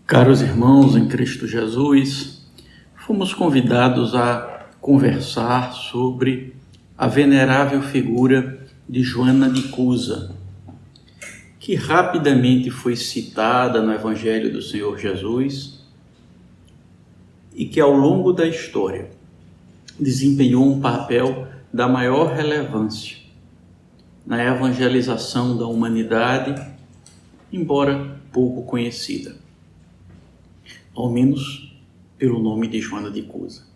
Caros irmãos em Cristo Jesus, fomos convidados a conversar sobre a venerável figura de Joana de Cusa, que rapidamente foi citada no Evangelho do Senhor Jesus e que ao longo da história desempenhou um papel da maior relevância na evangelização da humanidade, embora pouco conhecida, ao menos pelo nome de Joana de Cusa.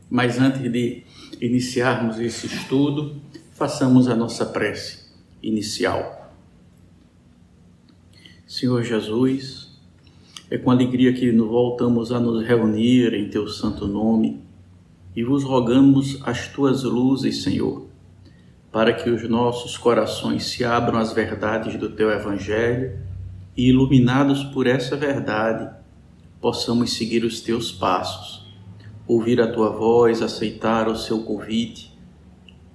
Mas antes de iniciarmos esse estudo, façamos a nossa prece inicial. Senhor Jesus, é com alegria que nos voltamos a nos reunir em Teu santo nome e vos rogamos as Tuas luzes, Senhor, para que os nossos corações se abram às verdades do Teu Evangelho e, iluminados por essa verdade, possamos seguir os Teus passos, ouvir a Tua voz, aceitar o Seu convite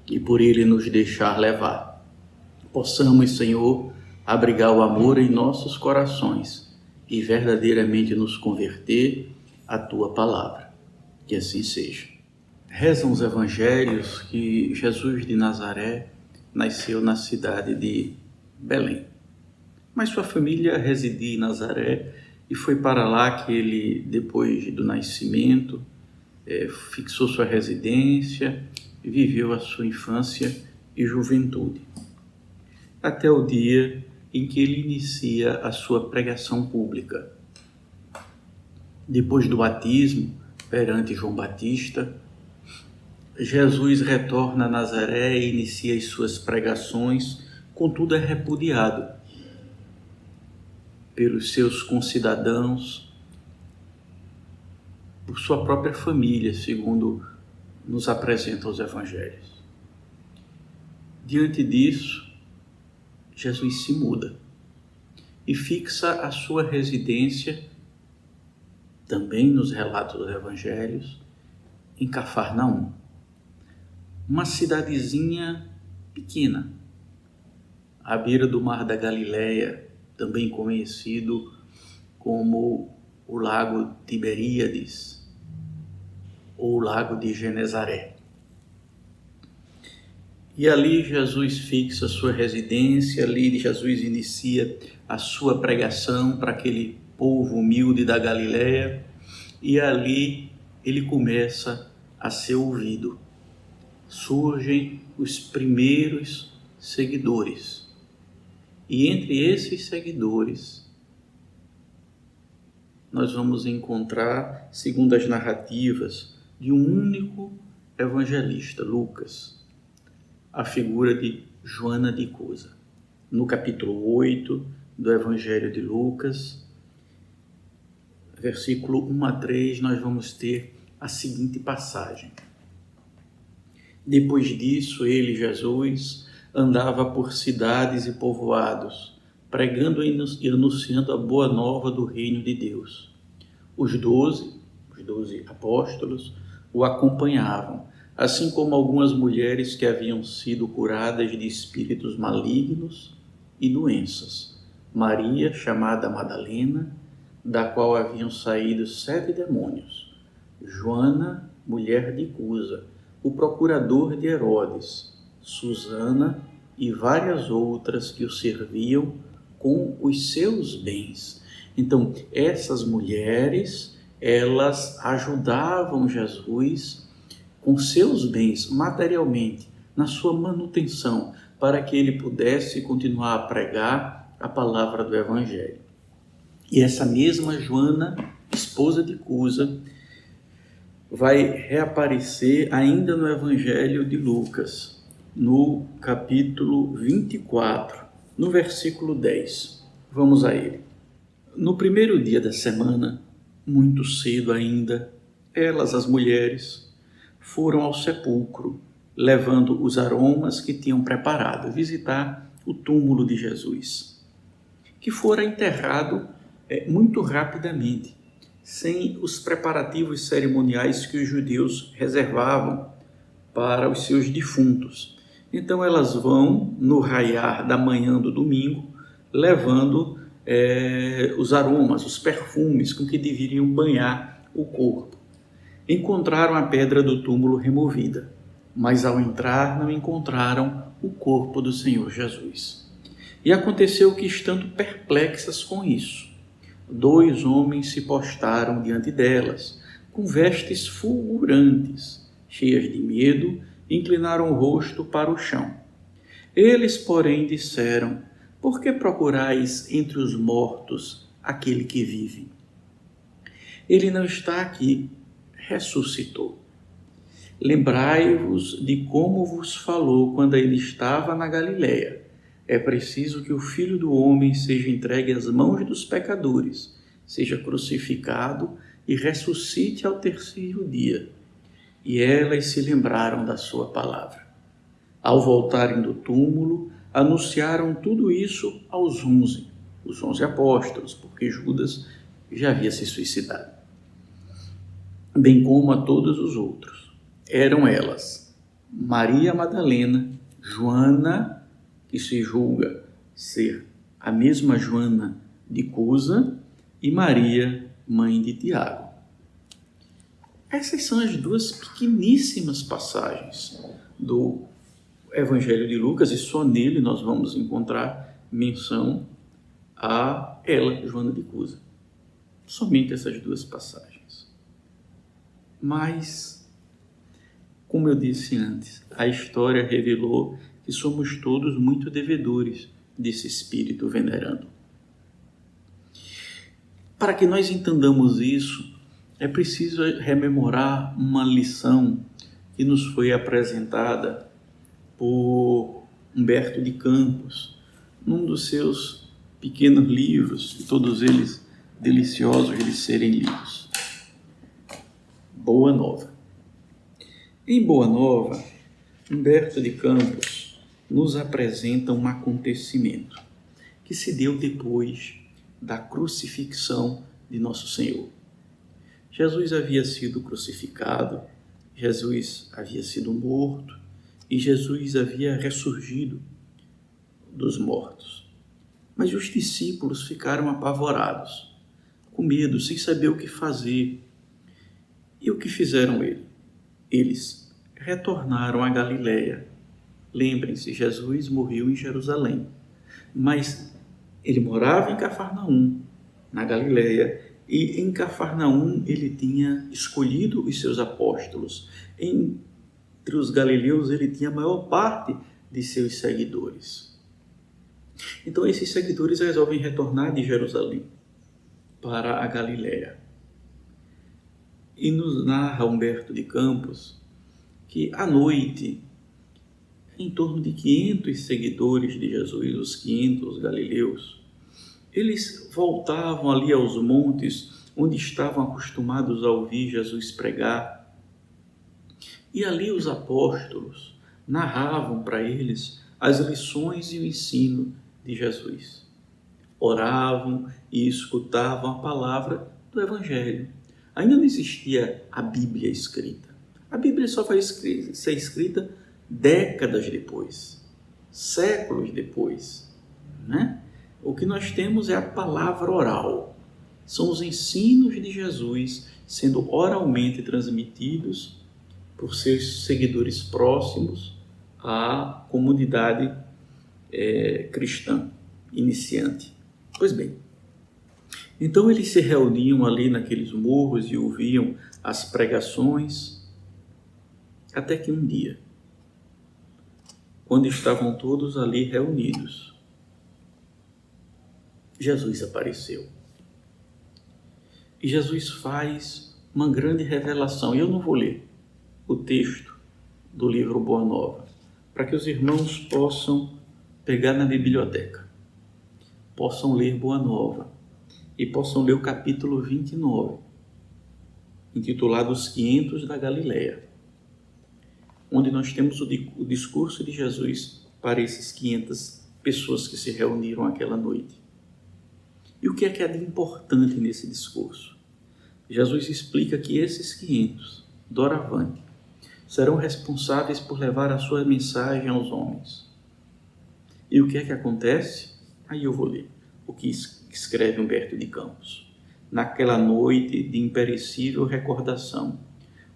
e por ele nos deixar levar. Possamos, Senhor, abrigar o amor em nossos corações e verdadeiramente nos converter à Tua palavra. Que assim seja. Rezam os evangelhos que Jesus de Nazaré nasceu na cidade de Belém, mas sua família residia em Nazaré e foi para lá que ele, depois do nascimento, fixou sua residência e viveu a sua infância e juventude, até o dia em que ele inicia a sua pregação pública. Depois do batismo perante João Batista, Jesus retorna a Nazaré e inicia as suas pregações, contudo é repudiado pelos seus concidadãos, por sua própria família, segundo nos apresentam os evangelhos. Diante disso, Jesus se muda e fixa a sua residência, também nos relatos dos evangelhos, em Cafarnaum, uma cidadezinha pequena, à beira do mar da Galileia, também conhecido como o Lago Tiberíades ou o Lago de Genezaré. E ali Jesus fixa a sua residência, ali Jesus inicia a sua pregação para aquele povo humilde da Galileia e ali ele começa a ser ouvido. Surgem os primeiros seguidores. E entre esses seguidores, nós vamos encontrar, segundo as narrativas de um único evangelista, Lucas, a figura de Joana de Cusa. No capítulo 8 do Evangelho de Lucas, versículo 1 a 3, nós vamos ter a seguinte passagem. Depois disso, ele, Jesus, andava por cidades e povoados, pregando e anunciando a boa nova do reino de Deus. Os 12 apóstolos o acompanhavam, assim como algumas mulheres que haviam sido curadas de espíritos malignos e doenças. Maria, chamada Madalena, da qual haviam saído 7 demônios. Joana, mulher de Cusa, o procurador de Herodes, Susana e várias outras que o serviam com os seus bens. Então, essas mulheres, elas ajudavam Jesus com seus bens, materialmente, na sua manutenção, para que ele pudesse continuar a pregar a palavra do Evangelho. E essa mesma Joana, esposa de Cusa, vai reaparecer ainda no Evangelho de Lucas, no capítulo 24, no versículo 10. Vamos a ele. No primeiro dia da semana, muito cedo ainda, elas, as mulheres, foram ao sepulcro, levando os aromas que tinham preparado, visitar o túmulo de Jesus, que fora enterrado muito rapidamente, sem os preparativos cerimoniais que os judeus reservavam para os seus defuntos. Então elas vão no raiar da manhã do domingo, levando os aromas, os perfumes com que deveriam banhar o corpo. Encontraram a pedra do túmulo removida, mas ao entrar não encontraram o corpo do Senhor Jesus. E aconteceu que, estando perplexas com isso, 2 homens se postaram diante delas, com vestes fulgurantes, cheias de medo, inclinaram o rosto para o chão. Eles, porém, disseram: por que procurais entre os mortos aquele que vive? Ele não está aqui, ressuscitou. Lembrai-vos de como vos falou quando ele estava na Galileia. É preciso que o Filho do Homem seja entregue às mãos dos pecadores, seja crucificado e ressuscite ao 3º dia. E elas se lembraram da sua palavra. Ao voltarem do túmulo, anunciaram tudo isso aos 11, os 11 apóstolos, porque Judas já havia se suicidado, bem como a todos os outros. Eram elas Maria Madalena, Joana, que se julga ser a mesma Joana de Cusa, e Maria, mãe de Tiago. Essas são as 2 pequeníssimas passagens do Evangelho de Lucas, e só nele nós vamos encontrar menção a ela, Joana de Cusa. Somente essas 2 passagens. Mas, como eu disse antes, a história revelou que somos todos muito devedores desse Espírito venerando. Para que nós entendamos isso, é preciso rememorar uma lição que nos foi apresentada por Humberto de Campos, num dos seus pequenos livros, todos eles deliciosos de serem lidos. Boa Nova. Em Boa Nova, Humberto de Campos nos apresenta um acontecimento que se deu depois da crucifixão de Nosso Senhor. Jesus havia sido crucificado, Jesus havia sido morto e Jesus havia ressurgido dos mortos. Mas os discípulos ficaram apavorados, com medo, sem saber o que fazer. E o que fizeram eles? Retornaram a Galileia. Lembrem-se, Jesus morreu em Jerusalém, mas ele morava em Cafarnaum, na Galileia, e em Cafarnaum ele tinha escolhido os seus apóstolos. Entre os galileus ele tinha a maior parte de seus seguidores. Então esses seguidores resolvem retornar de Jerusalém para a Galileia. E nos narra Humberto de Campos que à noite, em torno de 500 seguidores de Jesus, os 500 galileus, eles voltavam ali aos montes onde estavam acostumados a ouvir Jesus pregar. E ali os apóstolos narravam para eles as lições e o ensino de Jesus. Oravam e escutavam a palavra do Evangelho. Ainda não existia a Bíblia escrita. A Bíblia só vai ser escrita décadas depois, séculos depois, né? O que nós temos é a palavra oral. São os ensinos de Jesus sendo oralmente transmitidos por seus seguidores próximos à comunidade cristã iniciante. Pois bem, então eles se reuniam ali naqueles morros e ouviam as pregações, até que um dia, quando estavam todos ali reunidos, Jesus apareceu. E Jesus faz uma grande revelação. E eu não vou ler o texto do livro Boa Nova, para que os irmãos possam pegar na biblioteca, possam ler Boa Nova e possam ler o capítulo 29, intitulado Os 500 da Galileia, onde nós temos o discurso de Jesus para esses 500 pessoas que se reuniram aquela noite. E o que é de importante nesse discurso? Jesus explica que esses 500, doravante, serão responsáveis por levar a sua mensagem aos homens. E o que é que acontece? Aí eu vou ler o que escreve Humberto de Campos. Naquela noite de imperecível recordação,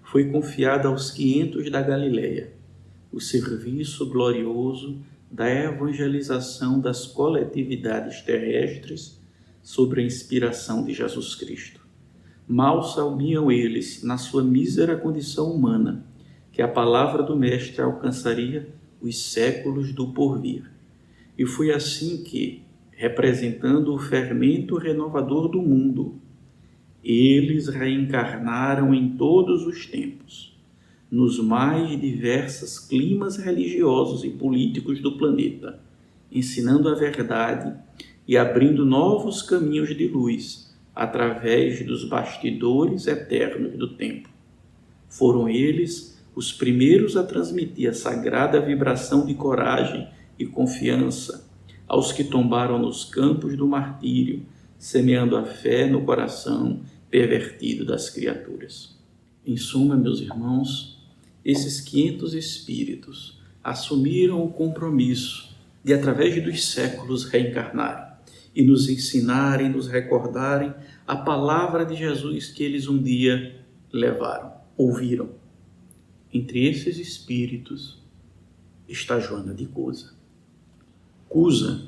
foi confiada aos 500 da Galileia o serviço glorioso da evangelização das coletividades terrestres sob a inspiração de Jesus Cristo. Mal sabiam eles, na sua mísera condição humana, que a palavra do Mestre alcançaria os séculos do porvir. E foi assim que, representando o fermento renovador do mundo, eles reencarnaram em todos os tempos, nos mais diversos climas religiosos e políticos do planeta, ensinando a verdade e abrindo novos caminhos de luz através dos bastidores eternos do tempo. Foram eles os primeiros a transmitir a sagrada vibração de coragem e confiança aos que tombaram nos campos do martírio, semeando a fé no coração pervertido das criaturas. Em suma, meus irmãos, esses 500 espíritos assumiram o compromisso de, através dos séculos, reencarnarem e nos ensinarem, nos recordarem a palavra de Jesus que eles um dia levaram, ouviram. Entre esses espíritos está Joana de Cusa. Cusa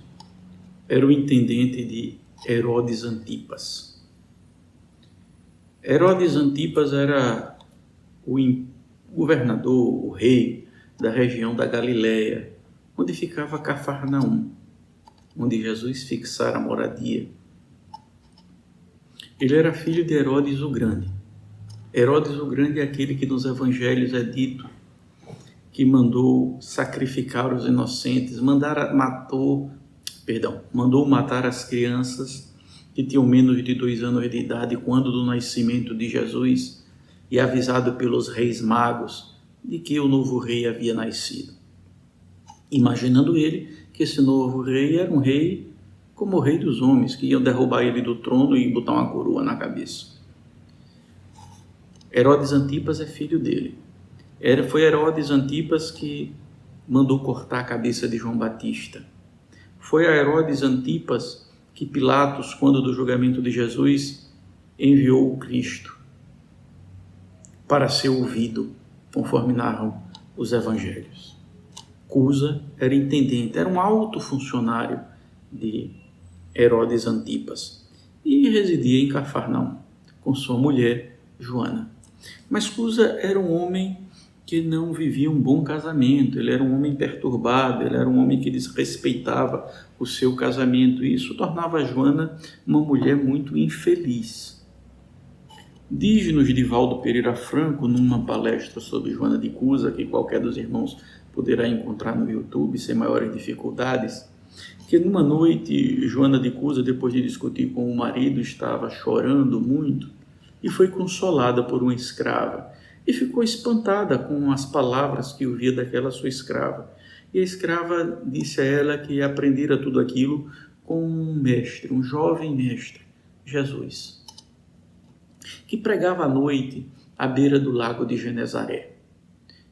era o intendente de Herodes Antipas. Herodes Antipas era o governador, o rei da região da Galileia, onde ficava Cafarnaum, onde Jesus fixara a moradia. Ele era filho de Herodes o Grande. Herodes o Grande é aquele que nos evangelhos é dito que mandou sacrificar os inocentes, mandou matar as crianças que tinham menos de 2 anos de idade quando do nascimento de Jesus, e avisado pelos reis magos de que o novo rei havia nascido. Imaginando ele que esse novo rei era um rei como o rei dos homens, que iam derrubar ele do trono e botar uma coroa na cabeça. Herodes Antipas é filho dele. Foi Herodes Antipas que mandou cortar a cabeça de João Batista. Foi a Herodes Antipas que Pilatos, quando do julgamento de Jesus, enviou o Cristo para ser ouvido, conforme narram os evangelhos. Cusa era intendente, era um alto funcionário de Herodes Antipas e residia em Cafarnaum com sua mulher Joana. Mas Cusa era um homem que não vivia um bom casamento, ele era um homem perturbado, ele era um homem que desrespeitava o seu casamento, e isso tornava Joana uma mulher muito infeliz. Diz-nos Divaldo Pereira Franco, numa palestra sobre Joana de Cusa, que qualquer dos irmãos poderá encontrar no YouTube sem maiores dificuldades, que numa noite Joana de Cusa, depois de discutir com o marido, estava chorando muito e foi consolada por uma escrava e ficou espantada com as palavras que ouvia daquela sua escrava. E a escrava disse a ela que aprendera tudo aquilo com um mestre, um jovem mestre, Jesus, que pregava à noite à beira do lago de Genezaré,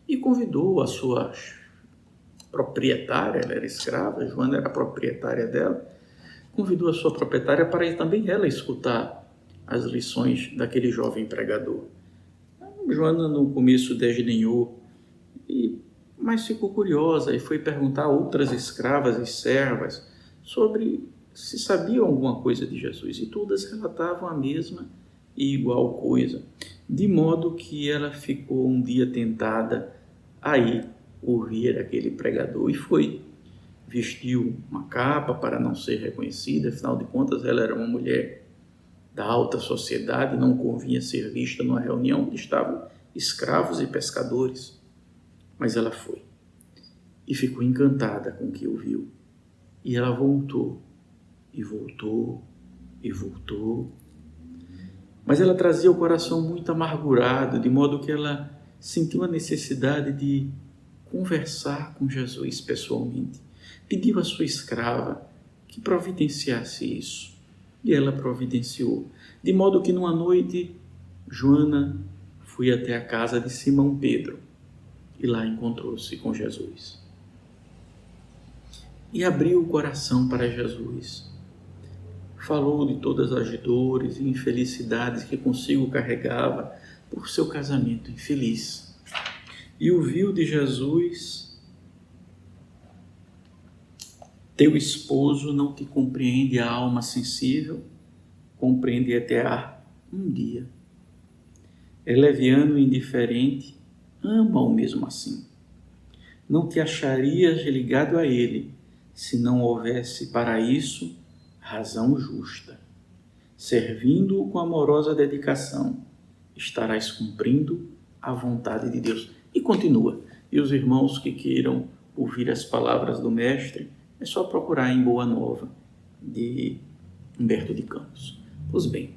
e convidou a sua proprietária, ela era escrava, Joana era a proprietária dela, convidou a sua proprietária para também ela escutar as lições daquele jovem pregador. Joana no começo desdenhou, mas ficou curiosa e foi perguntar a outras escravas e servas sobre se sabiam alguma coisa de Jesus, e todas relatavam a mesma e igual coisa, de modo que ela ficou um dia tentada a ir ouvir aquele pregador, e foi. Vestiu uma capa para não ser reconhecida, afinal de contas ela era uma mulher da alta sociedade, não convinha ser vista numa reunião onde estavam escravos e pescadores, mas ela foi e ficou encantada com o que ouviu, e ela voltou e voltou e voltou. Mas ela trazia o coração muito amargurado, de modo que ela sentiu a necessidade de conversar com Jesus pessoalmente. Pediu à sua escrava que providenciasse isso, e ela providenciou. De modo que numa noite, Joana foi até a casa de Simão Pedro e lá encontrou-se com Jesus. E abriu o coração para Jesus. falou de todas as dores e infelicidades que consigo carregava por seu casamento infeliz. E ouviu de Jesus: teu esposo não te compreende a alma sensível, compreende até um dia. É leviano e indiferente, ama-o mesmo assim. Não te acharias ligado a ele, se não houvesse para isso razão justa. Servindo-o com amorosa dedicação, estarás cumprindo a vontade de Deus. E continua. E os irmãos que queiram ouvir as palavras do Mestre, é só procurar em Boa Nova, de Humberto de Campos. Pois bem,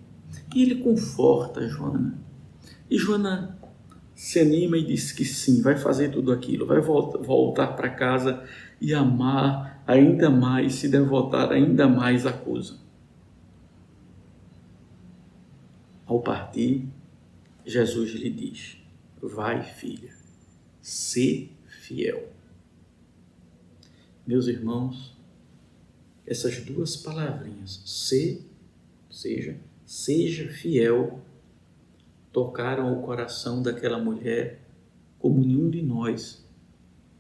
e ele conforta Joana. E Joana se anima e diz que sim, vai fazer tudo aquilo, vai voltar para casa e amar ainda mais, se devotar ainda mais à coisa. Ao partir, Jesus lhe diz: vai, filha, sê fiel. Meus irmãos, essas duas palavrinhas, seja fiel, tocaram o coração daquela mulher como nenhum de nós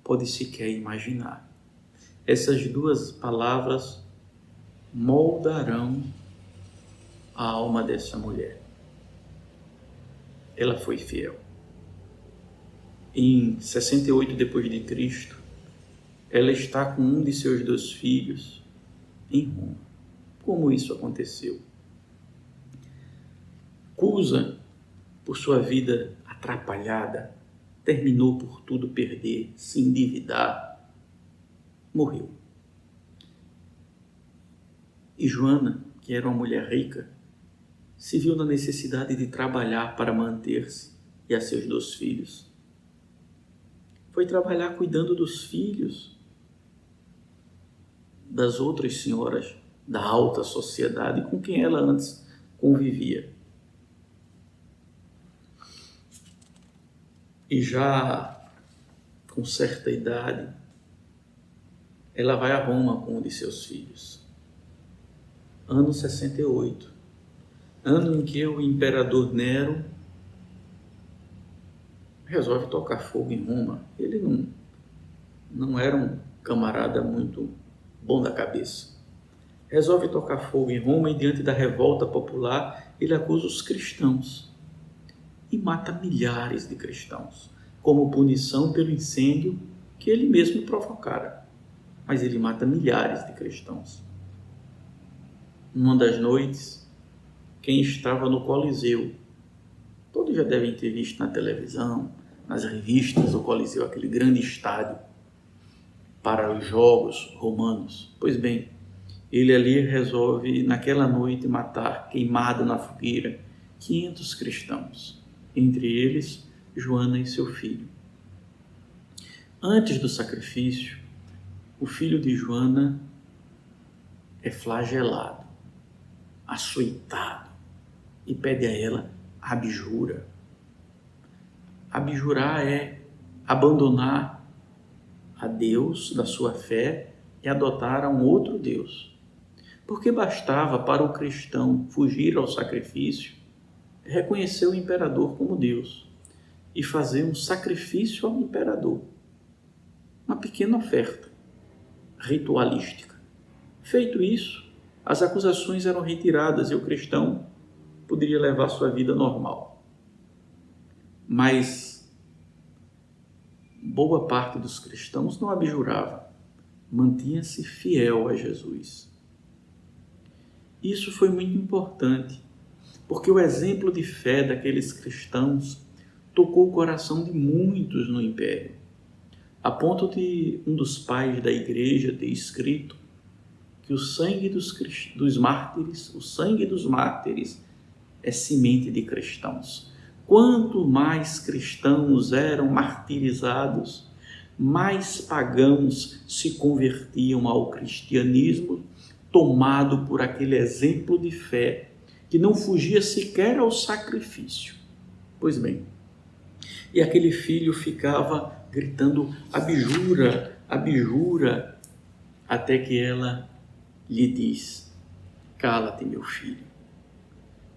pode sequer imaginar. Essas duas palavras moldarão a alma dessa mulher. Ela foi fiel. Em 68 depois de Cristo, ela está com um de seus 2 filhos em Roma. Como isso aconteceu? Cusa, por sua vida atrapalhada, terminou por tudo perder, se endividar, morreu. E Joana, que era uma mulher rica, se viu na necessidade de trabalhar para manter-se e a seus 2 filhos. Foi trabalhar cuidando dos filhos das outras senhoras da alta sociedade com quem ela antes convivia. E já com certa idade, ela vai a Roma com um de seus filhos. Ano 68, ano em que o imperador Nero resolve tocar fogo em Roma. Ele não era um camarada muito bom da cabeça. Resolve tocar fogo em Roma e, diante da revolta popular, ele acusa os cristãos e mata milhares de cristãos, como punição pelo incêndio que ele mesmo provocara. Mas ele mata milhares de cristãos. Numa das noites, quem estava no Coliseu, todos já devem ter visto na televisão, nas revistas, o Coliseu, aquele grande estádio para os jogos romanos. Pois bem, ele ali resolve, naquela noite, matar, queimado na fogueira, 500 cristãos, entre eles Joana e seu filho. Antes do sacrifício, o filho de Joana é flagelado, açoitado, e pede a ela abjura. Abjurar é abandonar a Deus da sua fé e adotar a um outro Deus. Porque bastava para o cristão fugir ao sacrifício, reconhecer o imperador como Deus e fazer um sacrifício ao imperador. Uma pequena oferta ritualística. Feito isso, as acusações eram retiradas e o cristão poderia levar sua vida normal. Mas boa parte dos cristãos não abjurava, mantinha-se fiel a Jesus. Isso foi muito importante, porque o exemplo de fé daqueles cristãos tocou o coração de muitos no Império, a ponto de um dos pais da igreja ter escrito que o sangue dos mártires, o sangue dos mártires é semente de cristãos. Quanto mais cristãos eram martirizados, mais pagãos se convertiam ao cristianismo, tomado por aquele exemplo de fé que não fugia sequer ao sacrifício. Pois bem, e aquele filho ficava gritando abjura, abjura, até que ela lhe diz: Cala-te, meu filho.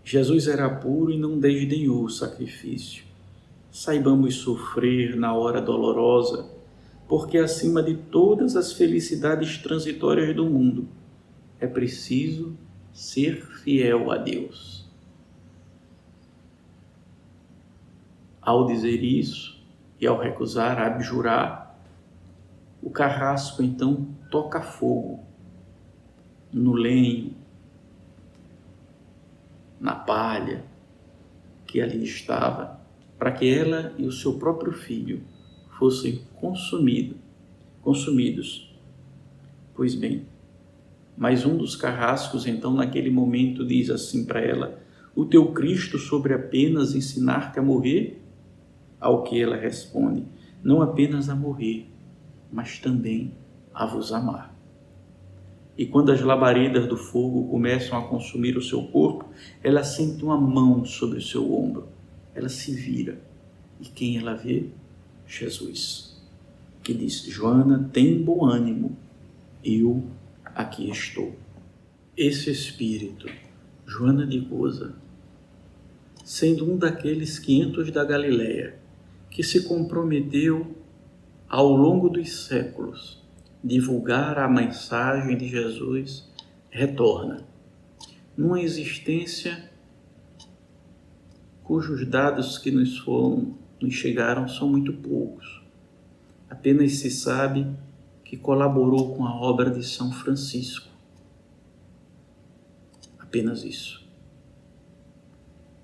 Jesus era puro e não desdenhou o sacrifício. Saibamos sofrer na hora dolorosa, porque acima de todas as felicidades transitórias do mundo, é preciso ser fiel a Deus. Ao dizer isso e ao recusar abjurar, o carrasco então toca fogo no lenho, na palha que ali estava, para que ela e o seu próprio filho fossem consumidos. Pois bem, mas um dos carrascos então naquele momento diz assim para ela: o teu Cristo sobre apenas ensinar-te a morrer? Ao que ela responde: não apenas a morrer, mas também a vos amar. E quando as labaredas do fogo começam a consumir o seu corpo, ela sente uma mão sobre o seu ombro. Ela se vira. E quem ela vê? Jesus, que diz: Joana, tem bom ânimo, eu aqui estou. Esse espírito, Joana de Cusa, sendo um daqueles 500 da Galileia, que se comprometeu ao longo dos séculos divulgar a mensagem de Jesus, retorna numa existência cujos dados que nos chegaram são muito poucos. Apenas se sabe que colaborou com a obra de São Francisco. Apenas isso.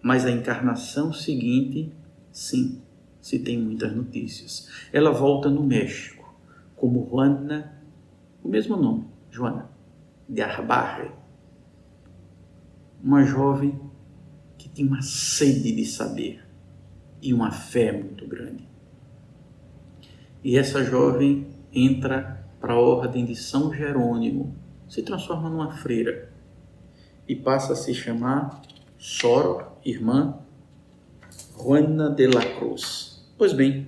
Mas a encarnação seguinte, sim, se tem muitas notícias. Ela volta no México, como Juana, o mesmo nome, Joana, de Arbarre, uma jovem que tinha uma sede de saber e uma fé muito grande. E essa jovem entra para a ordem de São Jerônimo, se transforma numa freira e passa a se chamar Sor Irmã Juana de la Cruz. Pois bem,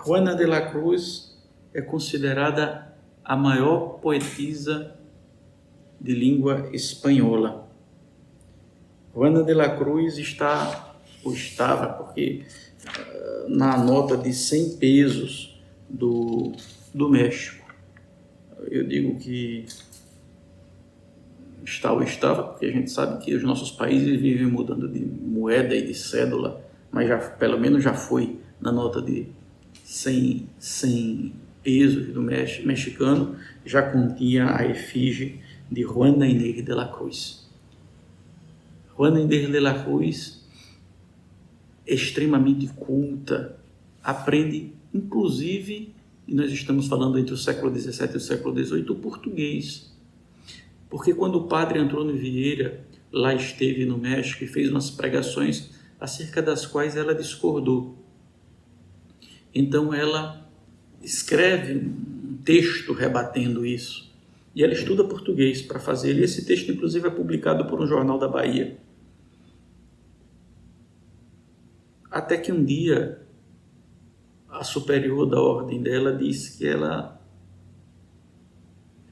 Juana de la Cruz é considerada a maior poetisa de língua espanhola. Juana de la Cruz estava, porque na nota de 100 pesos do México. Eu digo que estava, porque a gente sabe que os nossos países vivem mudando de moeda e de cédula, mas pelo menos já foi na nota de 100 pesos do mexicano, já continha a efígie de Juana Inés de la Cruz. Juana Inés de la Cruz é extremamente culta, aprende, inclusive, e nós estamos falando entre o século XVII e o século XVIII, o português. Porque quando o padre Antônio Vieira lá esteve no México e fez umas pregações acerca das quais ela discordou. Então ela escreve um texto rebatendo isso. E ela estuda português para fazer. E esse texto, inclusive, é publicado por um jornal da Bahia. Até que um dia, a superior da ordem dela disse que ela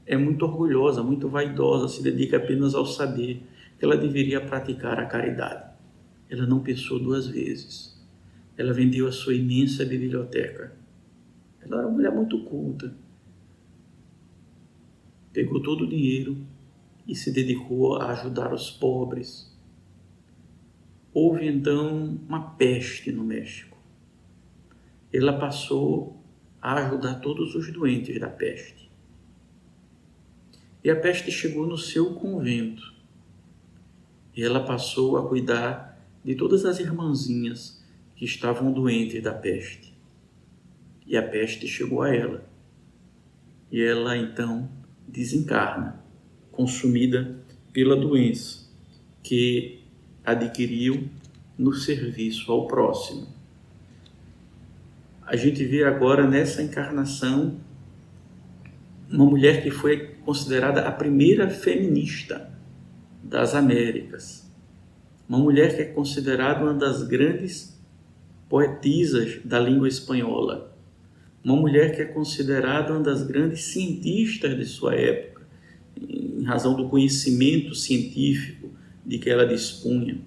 é muito orgulhosa, muito vaidosa, se dedica apenas ao saber, que ela deveria praticar a caridade. Ela não pensou duas vezes. Ela vendeu a sua imensa biblioteca. Ela era uma mulher muito culta. Pegou todo o dinheiro e se dedicou a ajudar os pobres. Houve então uma peste no México. Ela passou a ajudar todos os doentes da peste. E a peste chegou no seu convento. E ela passou a cuidar de todas as irmãzinhas que estavam doentes da peste. E a peste chegou a ela. E ela então desencarna, consumida pela doença que adquiriu no serviço ao próximo. A gente vê agora nessa encarnação uma mulher que foi considerada a primeira feminista das Américas. Uma mulher que é considerada uma das grandes poetisas da língua espanhola. Uma mulher que é considerada uma das grandes cientistas de sua época. em razão do conhecimento científico de que ela dispunha,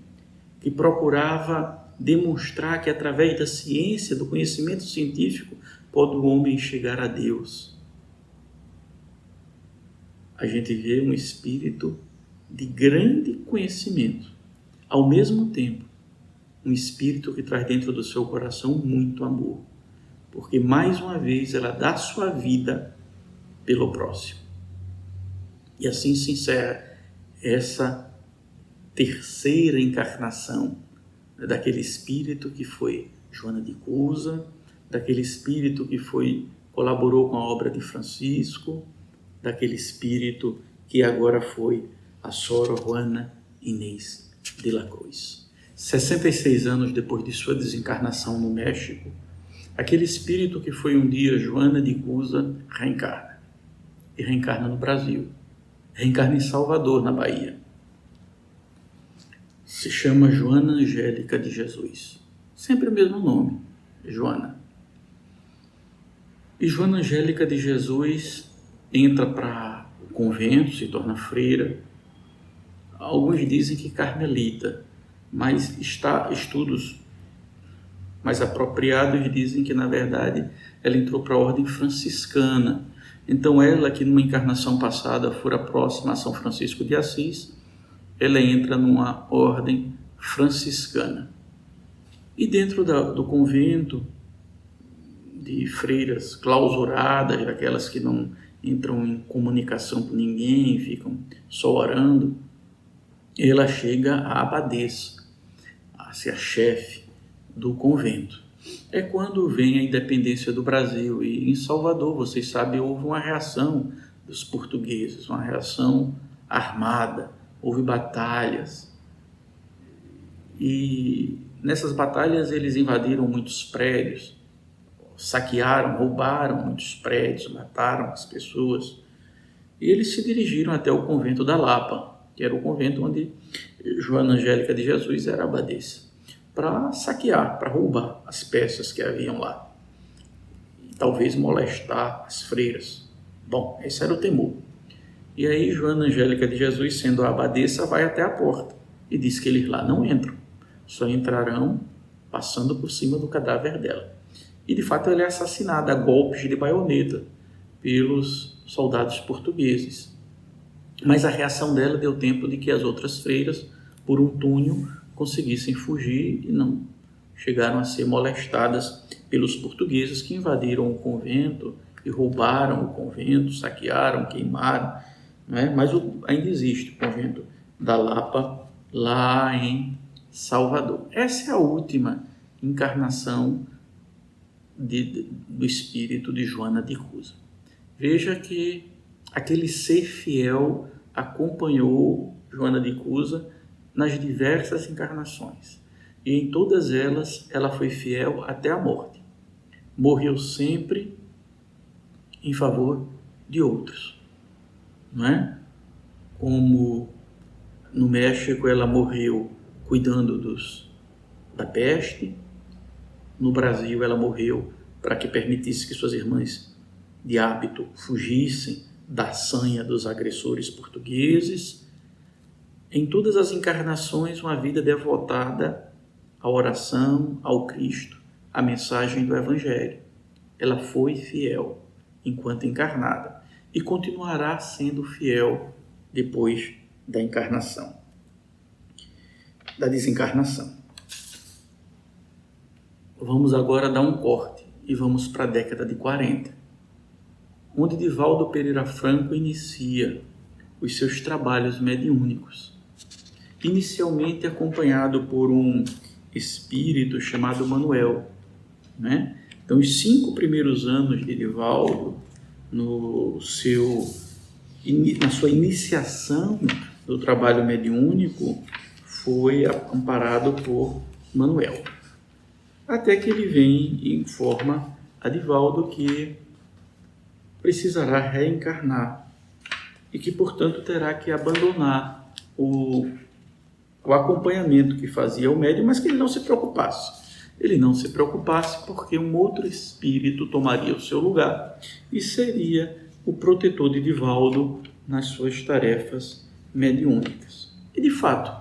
que procurava demonstrar que através da ciência, do conhecimento científico, pode o homem chegar a Deus. A gente vê um espírito de grande conhecimento, ao mesmo tempo, um espírito que traz dentro do seu coração muito amor, porque mais uma vez ela dá sua vida pelo próximo. E assim se encerra essa terceira encarnação daquele espírito que foi Joana de Cusa, daquele espírito que colaborou com a obra de Francisco, daquele espírito que agora foi a Sor Juana Inês de la Cruz. 66 anos depois de sua desencarnação no México, aquele espírito que foi um dia Joana de Cusa reencarna. E reencarna no Brasil. Reencarna em Salvador, na Bahia. Se chama Joana Angélica de Jesus. Sempre o mesmo nome, Joana. E Joana Angélica de Jesus entra para o convento, se torna freira. Alguns dizem que carmelita, mas estudos mais apropriados dizem que, na verdade, ela entrou para a ordem franciscana. Então, ela, que numa encarnação passada fora próxima a São Francisco de Assis, ela entra numa ordem franciscana. E dentro do convento, de freiras clausuradas, daquelas que não entram em comunicação com ninguém, ficam só orando, ela chega à abadesa, a ser a chefe do convento. É quando vem a independência do Brasil, e em Salvador, vocês sabem, houve uma reação dos portugueses, uma reação armada, houve batalhas, e nessas batalhas eles invadiram muitos prédios, saquearam, roubaram muitos prédios, mataram as pessoas, e eles se dirigiram até o convento da Lapa, que era o convento onde Joana Angélica de Jesus era abadesa, para saquear, para roubar as peças que haviam lá, e talvez molestar as freiras. Bom, esse era o temor. E aí Joana Angélica de Jesus, sendo a abadesa, vai até a porta e diz que eles lá não entram, só entrarão passando por cima do cadáver dela. E de fato ela é assassinada a golpes de baioneta pelos soldados portugueses. Mas a reação dela deu tempo de que as outras freiras, por um túnel, conseguissem fugir e não chegaram a ser molestadas pelos portugueses, que invadiram o convento e roubaram o convento, saquearam, queimaram, né? Mas ainda existe o convento da Lapa lá em Salvador. Essa é a última encarnação do espírito de Joana de Cusa. Veja que aquele ser fiel acompanhou Joana de Cusa nas diversas encarnações. E em todas elas, ela foi fiel até a morte. Morreu sempre em favor de outros. Não é? Como no México, ela morreu cuidando da peste. No Brasil, ela morreu para que permitisse que suas irmãs de hábito fugissem da sanha dos agressores portugueses. Em todas as encarnações, uma vida devotada à oração, ao Cristo, à mensagem do Evangelho. Ela foi fiel enquanto encarnada e continuará sendo fiel depois da encarnação, da desencarnação. Vamos agora dar um corte e vamos para a década de 40, onde Divaldo Pereira Franco inicia os seus trabalhos mediúnicos, inicialmente acompanhado por um espírito chamado Manuel, né? Então, os 5 primeiros anos de Divaldo, na sua iniciação do trabalho mediúnico, foi amparado por Manuel. Até que ele vem e informa a Divaldo que precisará reencarnar e que, portanto, terá que abandonar o acompanhamento que fazia o médium, mas que ele não se preocupasse. Ele não se preocupasse porque um outro espírito tomaria o seu lugar e seria o protetor de Divaldo nas suas tarefas mediúnicas. E, de fato,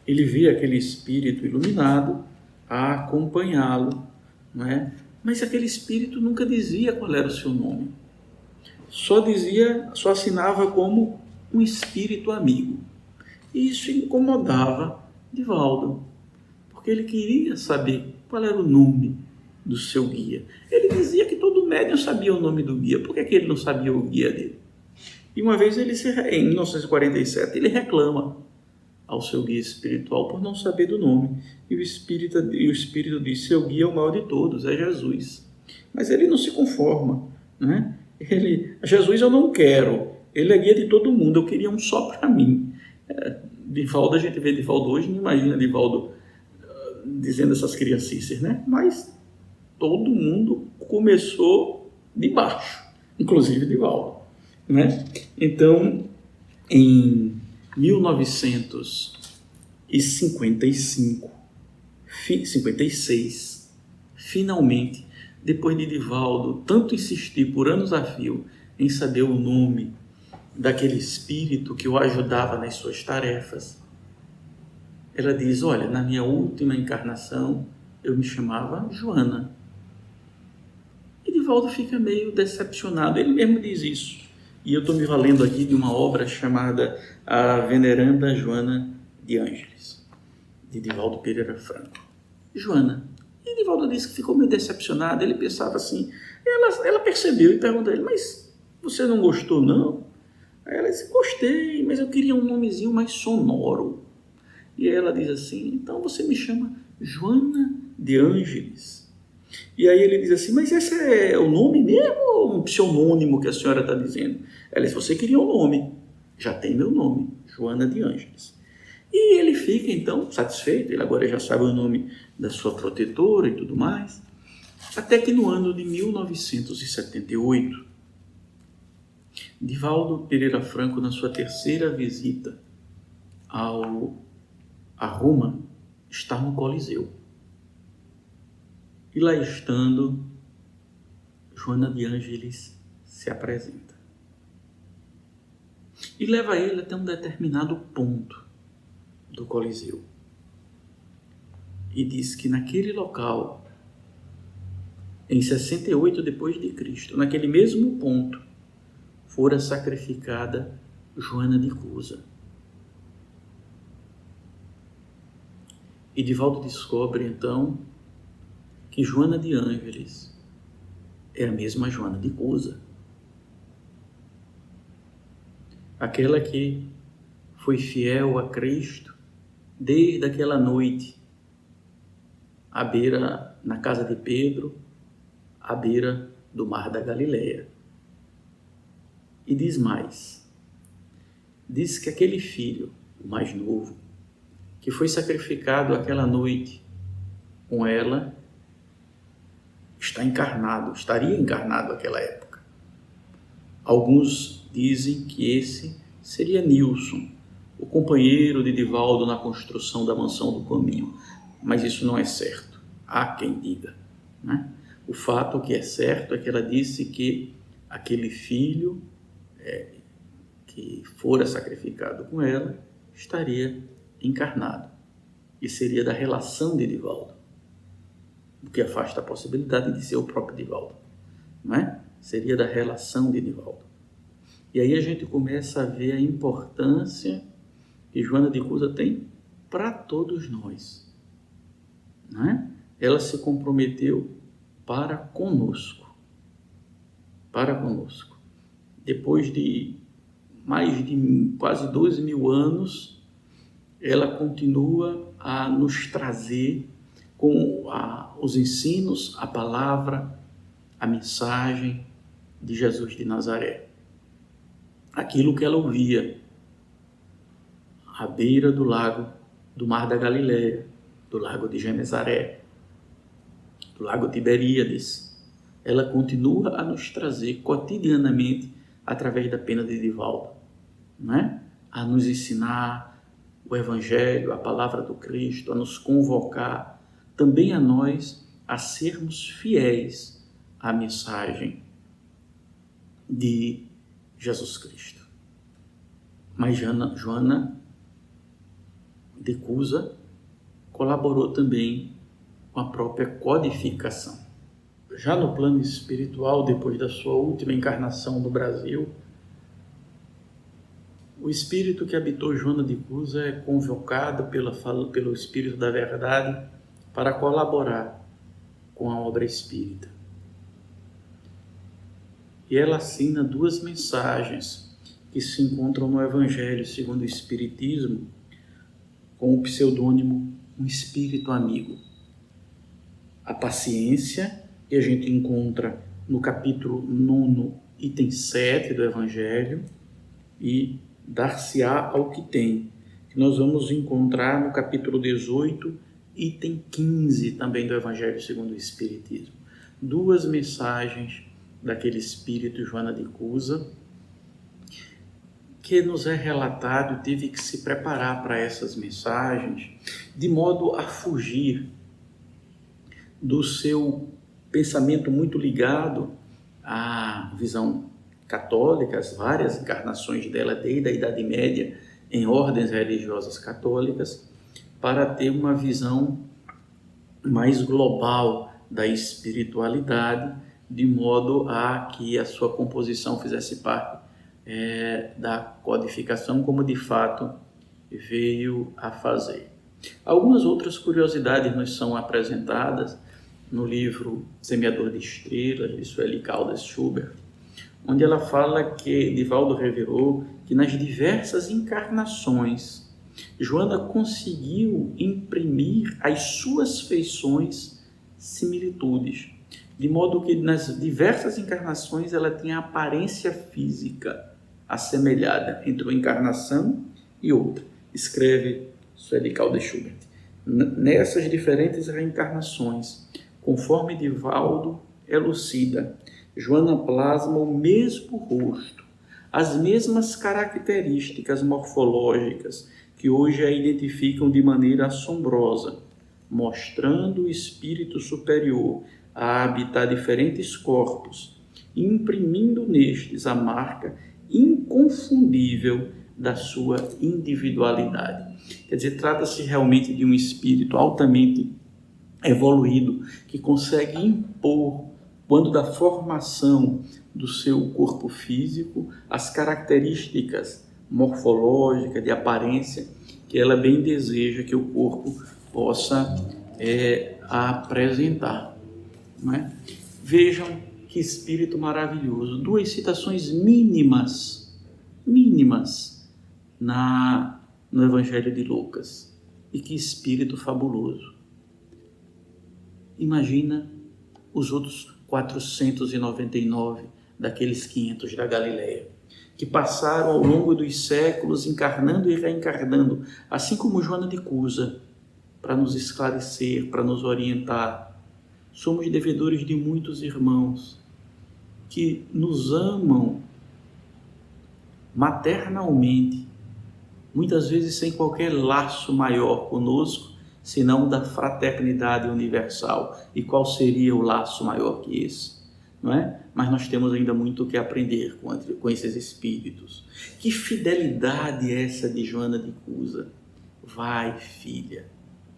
ele via aquele espírito iluminado a acompanhá-lo, não é? Mas aquele espírito nunca dizia qual era o seu nome. Só assinava como um espírito amigo. E isso incomodava Divaldo, porque ele queria saber qual era o nome do seu guia. Ele dizia que todo médium sabia o nome do guia, por que ele não sabia o guia dele? E uma vez, em 1947, ele reclama ao seu guia espiritual por não saber do nome. E o espírito diz: seu guia é o maior de todos, é Jesus. Mas ele não se conforma, né? Jesus eu não quero, ele é guia de todo mundo, eu queria um só para mim. Divaldo, a gente vê Divaldo hoje, não imagina Divaldo dizendo essas criancices, né? Mas todo mundo começou de baixo, inclusive Divaldo, né? Então, em 1956, finalmente, depois de Divaldo tanto insistir por anos a fio em saber o nome daquele espírito que o ajudava nas suas tarefas, ela diz: olha, na minha última encarnação eu me chamava Joana. E Divaldo fica meio decepcionado, ele mesmo diz isso. E eu estou me valendo aqui de uma obra chamada A Veneranda Joana de Ângeles, de Divaldo Pereira Franco. Joana. E Divaldo disse que ficou meio decepcionado, ele pensava assim, ela percebeu e perguntou a ele: mas você não gostou não? Aí ela disse: gostei, mas eu queria um nomezinho mais sonoro. E aí ela diz assim: então você me chama Joana de Ângeles. E aí ele diz assim: mas esse é o nome mesmo ou um pseudônimo que a senhora está dizendo? Ela disse: você queria um nome, já tem meu nome, Joana de Ângeles. E ele fica então satisfeito, ele agora já sabe o nome da sua protetora e tudo mais. Até que no ano de 1978, Divaldo Pereira Franco, na sua terceira visita a Roma, está no Coliseu. E lá estando, Joana de Ângeles se apresenta. E leva ele até um determinado ponto do Coliseu. E diz que naquele local, em 68 depois de Cristo, naquele mesmo ponto, fora sacrificada Joana de Cusa. E Divaldo descobre então que Joana de Ângeles é a mesma Joana de Cusa, aquela que foi fiel a Cristo desde aquela noite à beira, na casa de Pedro, à beira do mar da Galileia. E diz mais, diz que aquele filho, o mais novo, que foi sacrificado aquela noite com ela, estaria encarnado naquela época. Alguns dizem que esse seria Nilson, o companheiro de Divaldo na construção da Mansão do Caminho, mas isso não é certo, há quem diga, né? O fato que é certo é que ela disse que aquele filho que fora sacrificado com ela estaria encarnado e seria da relação de Divaldo, o que afasta a possibilidade de ser o próprio Divaldo, não é? Seria da relação de Divaldo. E aí a gente começa a ver a importância que Joana de Cusa tem para todos nós, não é? Ela se comprometeu para conosco. Depois de mais de quase 12 mil anos, ela continua a nos trazer com os ensinos, a palavra, a mensagem de Jesus de Nazaré. Aquilo que ela ouvia à beira do lago, do mar da Galileia, do lago de Genezaré, do lago Tiberíades, ela continua a nos trazer cotidianamente através da pena de Divaldo, não é? A nos ensinar o Evangelho, a palavra do Cristo, a nos convocar também a nós a sermos fiéis à mensagem de Jesus Cristo. Mas Joana de Cusa colaborou também com a própria codificação. Já no plano espiritual, depois da sua última encarnação no Brasil, o espírito que habitou Joana de Cusa é convocado pelo Espírito da Verdade para colaborar com a obra espírita. E ela assina 2 mensagens que se encontram no Evangelho segundo o Espiritismo, com o pseudônimo Um Espírito Amigo. A paciência, que a gente encontra no capítulo 9, item 7 do Evangelho, e dar-se-á ao que tem, que nós vamos encontrar no capítulo 18, item 15 também do Evangelho segundo o Espiritismo. 2 mensagens daquele espírito Joana de Cusa, que nos é relatado, teve que se preparar para essas mensagens, de modo a fugir do seu pensamento muito ligado à visão católica, as várias encarnações dela desde a Idade Média em ordens religiosas católicas, para ter uma visão mais global da espiritualidade, de modo a que a sua composição fizesse parte da codificação, como de fato veio a fazer. Algumas outras curiosidades nos são apresentadas no livro Semeador de Estrelas, de Sueli Caldas Schubert, onde ela fala que Divaldo revelou que nas diversas encarnações Joana conseguiu imprimir às suas feições similitudes, de modo que nas diversas encarnações ela tinha aparência física assemelhada entre uma encarnação e outra. Escreve Sueli Caldas Schubert. Nessas diferentes reencarnações, conforme Divaldo elucida, Joana plasma o mesmo rosto, as mesmas características morfológicas que hoje a identificam de maneira assombrosa, mostrando o espírito superior a habitar diferentes corpos, imprimindo nestes a marca inconfundível da sua individualidade. Quer dizer, trata-se realmente de um espírito altamente evoluído que consegue impor, quando da formação do seu corpo físico, as características morfológicas, de aparência, que ela bem deseja que o corpo possa apresentar. Não é? Vejam que espírito maravilhoso. 2 citações mínimas no Evangelho de Lucas. E que espírito fabuloso. Imagina os outros 499 daqueles 500 da Galileia, que passaram ao longo dos séculos encarnando e reencarnando, assim como Joana de Cusa, para nos esclarecer, para nos orientar. Somos devedores de muitos irmãos que nos amam maternalmente, muitas vezes sem qualquer laço maior conosco, senão da fraternidade universal. E qual seria o laço maior que esse? Não é? Mas nós temos ainda muito o que aprender com esses espíritos. Que fidelidade é essa de Joana de Cusa? Vai, filha,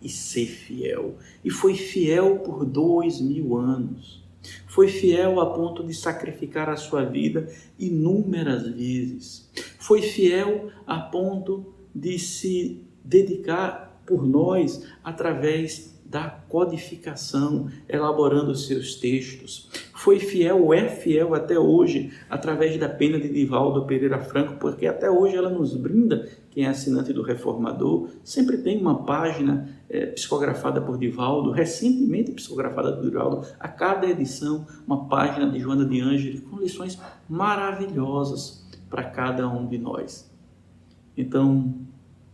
e ser fiel. E foi fiel por 2000 anos. Foi fiel a ponto de sacrificar a sua vida inúmeras vezes. Foi fiel a ponto de se dedicar por nós através da codificação, elaborando os seus textos. Foi fiel, é fiel até hoje, através da pena de Divaldo Pereira Franco, porque até hoje ela nos brinda, quem é assinante do Reformador, sempre tem uma página psicografada por Divaldo, recentemente psicografada por Divaldo, a cada edição uma página de Joana de Ângeles, com lições maravilhosas para cada um de nós. Então,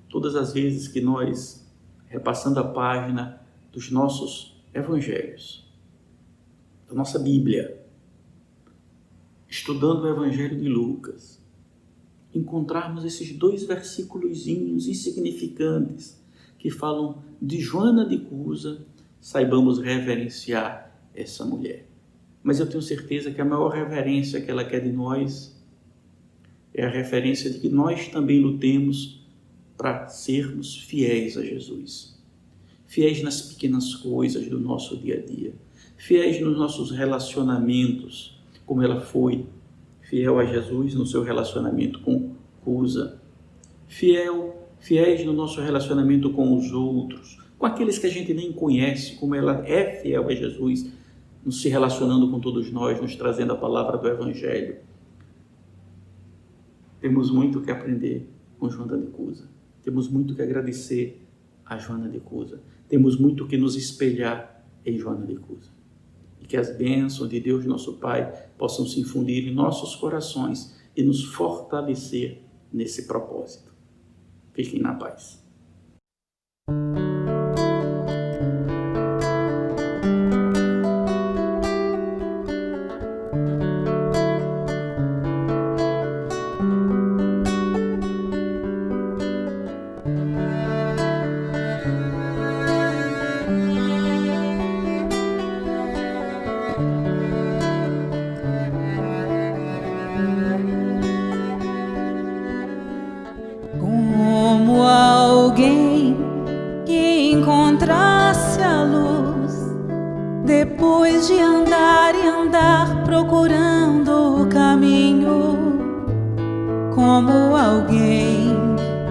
todas as vezes que nós, repassando a página dos nossos evangelhos, da nossa Bíblia, estudando o Evangelho de Lucas, encontrarmos esses 2 versículozinhos insignificantes que falam de Joana de Cusa, saibamos reverenciar essa mulher. Mas eu tenho certeza que a maior reverência que ela quer de nós é a referência de que nós também lutemos para sermos fiéis a Jesus. Fiéis nas pequenas coisas do nosso dia a dia. Fiéis nos nossos relacionamentos, como ela foi fiel a Jesus no seu relacionamento com Cusa. Fiéis no nosso relacionamento com os outros, com aqueles que a gente nem conhece, como ela é fiel a Jesus, nos se relacionando com todos nós, nos trazendo a palavra do Evangelho. Temos muito que aprender com Joana de Cusa. Temos muito que agradecer a Joana de Cusa. Temos muito que nos espelhar em Joana de Cusa. E que as bênçãos de Deus, nosso Pai, possam se infundir em nossos corações e nos fortalecer nesse propósito. Fiquem na paz. Como alguém que encontrasse a luz, depois de andar e andar procurando o caminho. Como alguém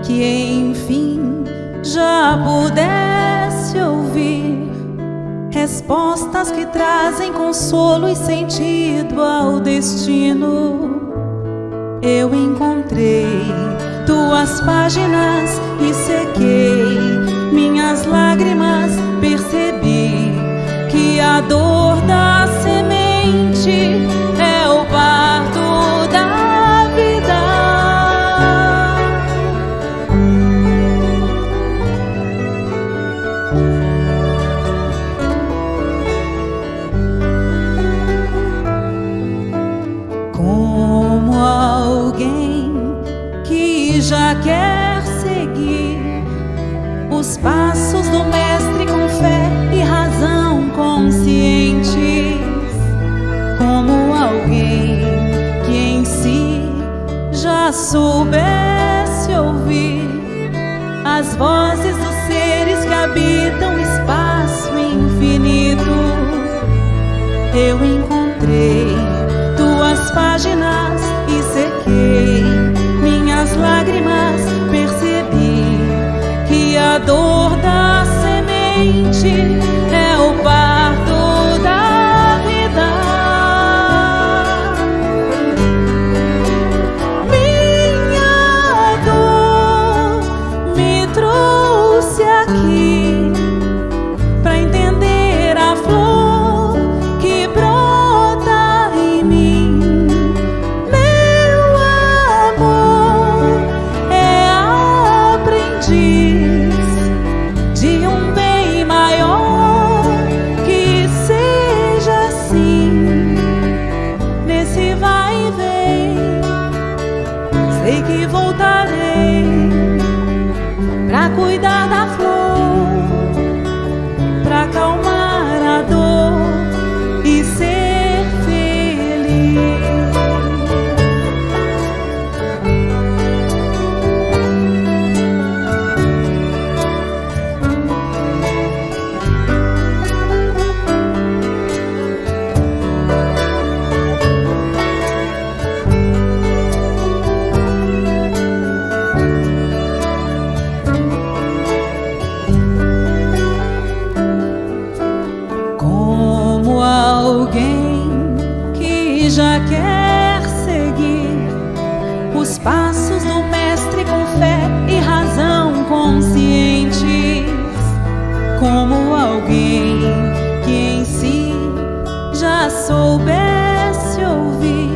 que enfim já pudesse ouvir respostas que trazem consolo e sentido ao destino. Eu encontrei tuas páginas e sequei minhas lágrimas, percebi que a dor da semente é o parto da vida. Como alguém que já quer seguir os passos do Mestre com fé e razão conscientes, como alguém que em si já soubesse ouvir as vozes dos seres que habitam o espaço infinito. Eu encontrei tuas páginas e sequei minhas lágrimas, percebi que a dor da semente é o parto da vida. Minha dor me trouxe aqui para entender a flor que brota em mim. De um bem maior, que seja assim, nesse vai e vem, sei que voltarei pra cuidar da flor, pra acalmar a dor e ser feliz. Alguém que já quer seguir os passos do Mestre com fé e razão conscientes, como alguém que em si já soubesse ouvir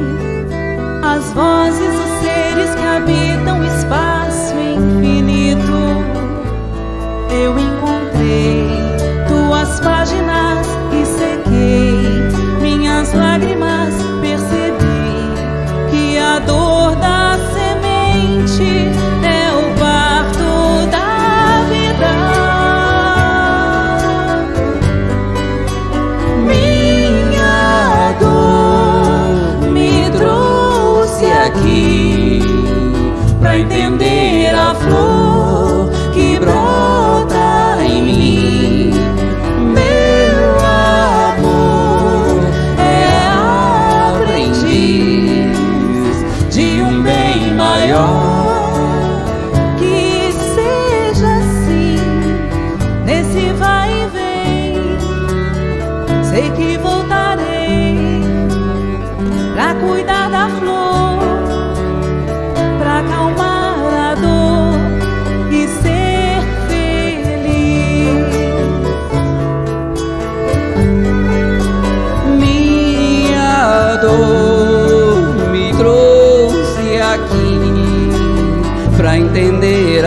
as vozes dos seres que habitam o espaço infinito. Eu encontrei tuas páginas e sequei minhas lágrimas, percebi que a dor da semente é o parto da vida. Minha dor me trouxe aqui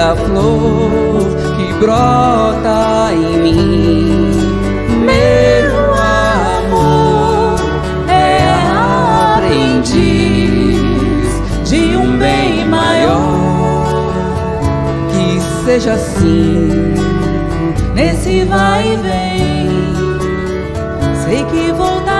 a flor que brota em mim. Meu amor é aprendiz de um bem maior. Que seja assim, nesse vai e vem. Sei que voltará